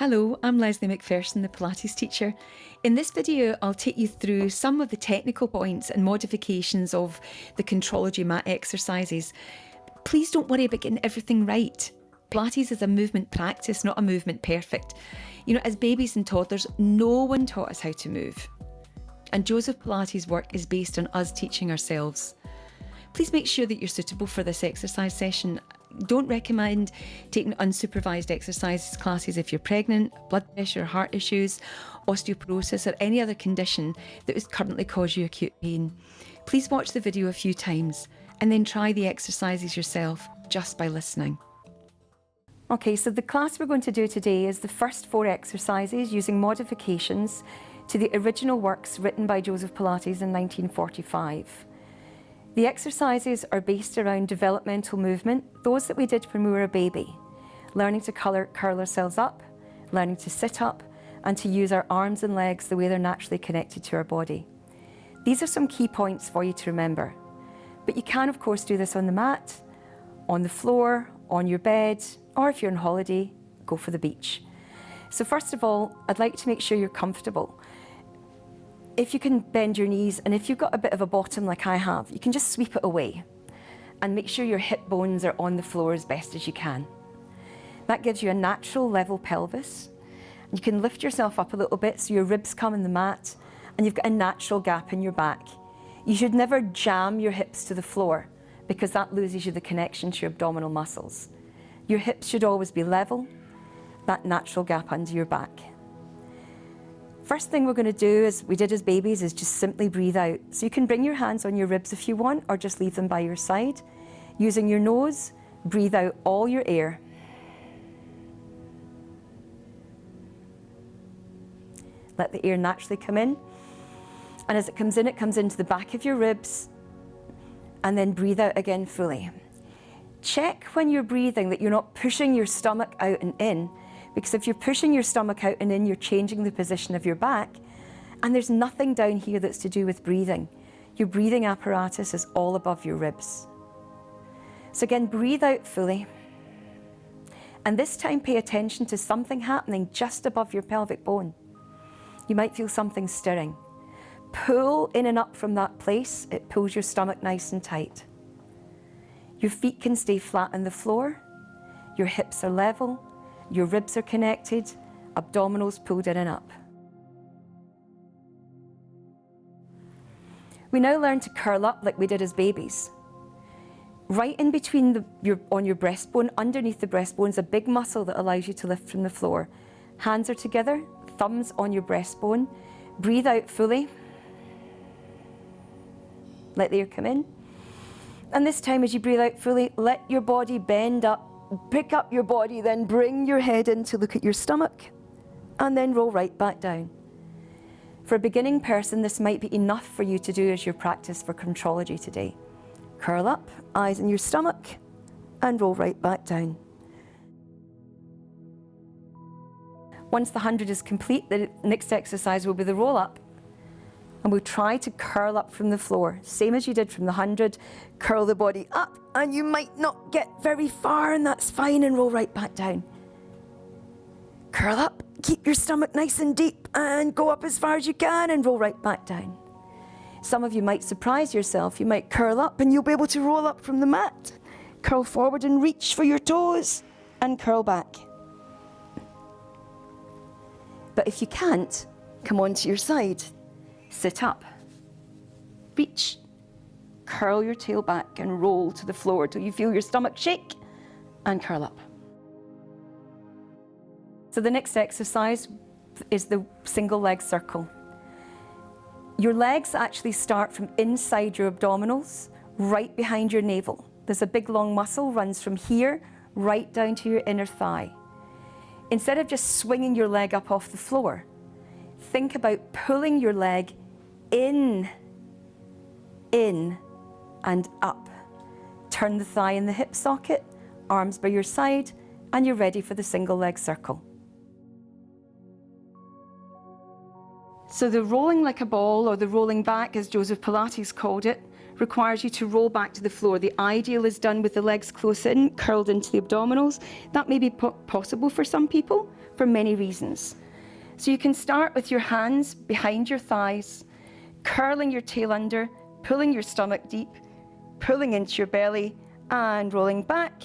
Hello, I'm Leslie McPherson, the Pilates teacher. In this video, I'll take you through some of the technical points and modifications of the Contrology mat exercises. Please don't worry about getting everything right. Pilates is a movement practice, not a movement perfect. You know, as babies and toddlers, no one taught us how to move. And Joseph Pilates' work is based on us teaching ourselves. Please make sure that you're suitable for this exercise session. Don't recommend taking unsupervised exercises classes if you're pregnant, blood pressure, heart issues, osteoporosis or any other condition that would currently cause you acute pain. Please watch the video a few times and then try the exercises yourself just by listening. Okay, so the class we're going to do today is the first 4 exercises using modifications to the original works written by Joseph Pilates in 1945. The exercises are based around developmental movement, those that we did when we were a baby, learning to curl ourselves up, learning to sit up, and to use our arms and legs the way they're naturally connected to our body. These are some key points for you to remember. But you can, of course, do this on the mat, on the floor, on your bed, or if you're on holiday, go for the beach. So first of all, I'd like to make sure you're comfortable. If you can bend your knees, and if you've got a bit of a bottom like I have, you can just sweep it away and make sure your hip bones are on the floor as best as you can. That gives you a natural level pelvis. You can lift yourself up a little bit so your ribs come in the mat and you've got a natural gap in your back. You should never jam your hips to the floor because that loses you the connection to your abdominal muscles. Your hips should always be level, that natural gap under your back. First thing we're going to do, as we did as babies, is just simply breathe out. So you can bring your hands on your ribs if you want, or just leave them by your side. Using your nose, breathe out all your air. Let the air naturally come in. And as it comes into the back of your ribs, and then breathe out again fully. Check when you're breathing that you're not pushing your stomach out and in, because if you're pushing your stomach out and in, you're changing the position of your back, and there's nothing down here that's to do with breathing. Your breathing apparatus is all above your ribs. So again, breathe out fully. And this time pay attention to something happening just above your pelvic bone. You might feel something stirring. Pull in and up from that place. It pulls your stomach nice and tight. Your feet can stay flat on the floor. Your hips are level. Your ribs are connected, abdominals pulled in and up. We now learn to curl up like we did as babies. Right in between on your breastbone, underneath the breastbone, is a big muscle that allows you to lift from the floor. Hands are together, thumbs on your breastbone. Breathe out fully. Let the air come in. And this time as you breathe out fully, let your body bend up. Pick up your body, then bring your head in to look at your stomach, and then roll right back down. For a beginning person, this might be enough for you to do as your practice for Contrology today. Curl up, eyes in your stomach, and roll right back down. Once the 100 is complete, the next exercise will be the roll up. And we'll try to curl up from the floor. Same as you did from the 100, curl the body up, and you might not get very far, and that's fine, and roll right back down. Curl up, keep your stomach nice and deep, and go up as far as you can, and roll right back down. Some of you might surprise yourself. You might curl up, and you'll be able to roll up from the mat. Curl forward and reach for your toes, and curl back. But if you can't, come onto your side. Sit up, reach, curl your tail back and roll to the floor till you feel your stomach shake, and curl up. So the next exercise is the single leg circle. Your legs actually start from inside your abdominals, right behind your navel. There's a big long muscle runs from here right down to your inner thigh. Instead of just swinging your leg up off the floor, think about pulling your leg in, and up. Turn the thigh in the hip socket, arms by your side, and you're ready for the single leg circle. So the rolling like a ball, or the rolling back as Joseph Pilates called it, requires you to roll back to the floor. The ideal is done with the legs close in, curled into the abdominals. That may be possible for some people. for many reasons. So you can start with your hands behind your thighs, curling your tail under, pulling your stomach deep, pulling into your belly, and rolling back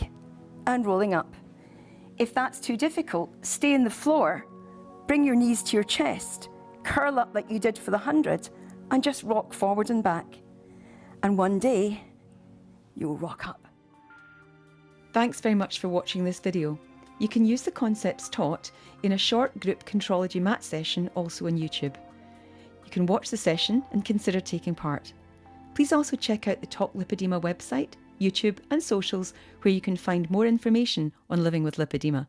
and rolling up. If that's too difficult, stay on the floor, bring your knees to your chest, curl up like you did for the 100, and just rock forward and back. And one day, you'll rock up. Thanks very much for watching this video. You can use the concepts taught in a short group Contrology mat session also on YouTube. You can watch the session and consider taking part. Please also check out the Talk Lipedema website, YouTube and socials, where you can find more information on living with lipedema.